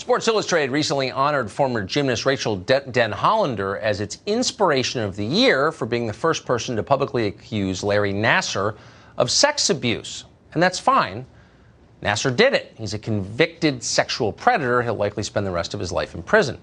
Sports Illustrated recently honored former gymnast Rachel Den Hollander as its Inspiration of the Year for being the first person to publicly accuse Larry Nassar of sex abuse. And that's fine. Nassar did it. He's a convicted sexual predator. He'll likely spend the rest of his life in prison.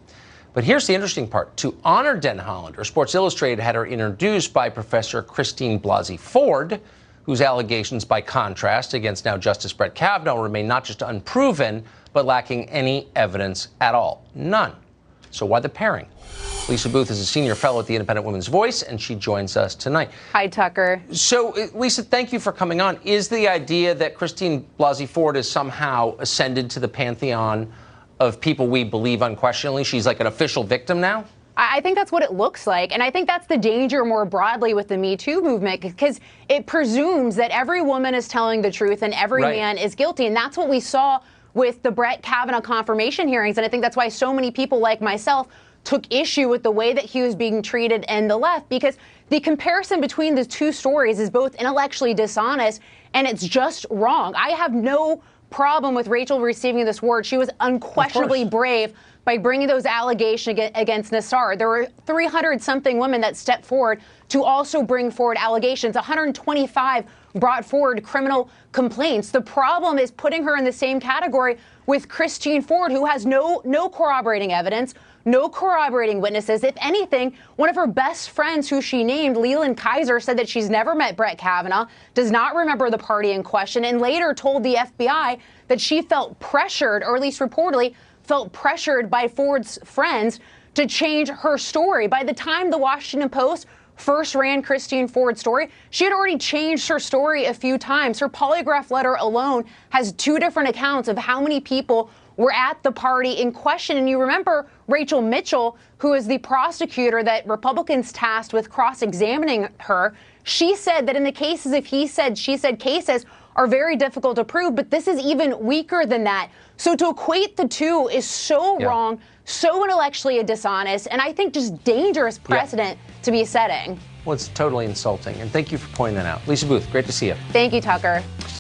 But here's the interesting part. To honor Den Hollander, Sports Illustrated had her introduced by Professor Christine Blasey Ford, whose allegations, by contrast, against now Justice Brett Kavanaugh remain not just unproven, but lacking any evidence at all. None. So why the pairing? Lisa Boothe is a senior fellow at the Independent Women's Voice, and she joins us tonight. Hi, Tucker. So, Lisa, thank you for coming on. Is the idea that Christine Blasey Ford has somehow ascended to the pantheon of people we believe unquestionably? She's like an official victim now? I think that's what it looks like. And I think that's the danger more broadly with the Me Too movement, because it presumes that every woman is telling the truth and every man is guilty. And that's what we saw with the Brett Kavanaugh confirmation hearings. And I think that's why so many people like myself took issue with the way that he was being treated in the left, because the comparison between the two stories is both intellectually dishonest and it's just wrong. I have no problem with Rachel receiving this award. She was unquestionably brave by bringing those allegations against Nassar. There were 300-something women that stepped forward to also bring forward allegations. 125 brought forward criminal complaints. The problem is putting her in the same category with Christine Ford, who has no corroborating evidence, no corroborating witnesses. If anything, one of her best friends, who she named, Leland Kaiser, said that she's never met Brett Kavanaugh, does not remember the party in question, and later told the FBI that she felt pressured, or at least reportedly felt pressured by Ford's friends to change her story. By the time the Washington Post first ran Christine Ford's story, she had already changed her story a few times. Her polygraph letter alone has 2 different accounts of how many people were at the party in question. And you remember Rachel Mitchell, who is the prosecutor that Republicans tasked with cross-examining her. She said that in the cases of he said, she said cases are very difficult to prove, but this is even weaker than that. So to equate the two is so wrong, so intellectually dishonest, and I think just dangerous precedent to be setting. Well, it's totally insulting, and thank you for pointing that out. Lisa Boothe, great to see you. Thank you, Tucker.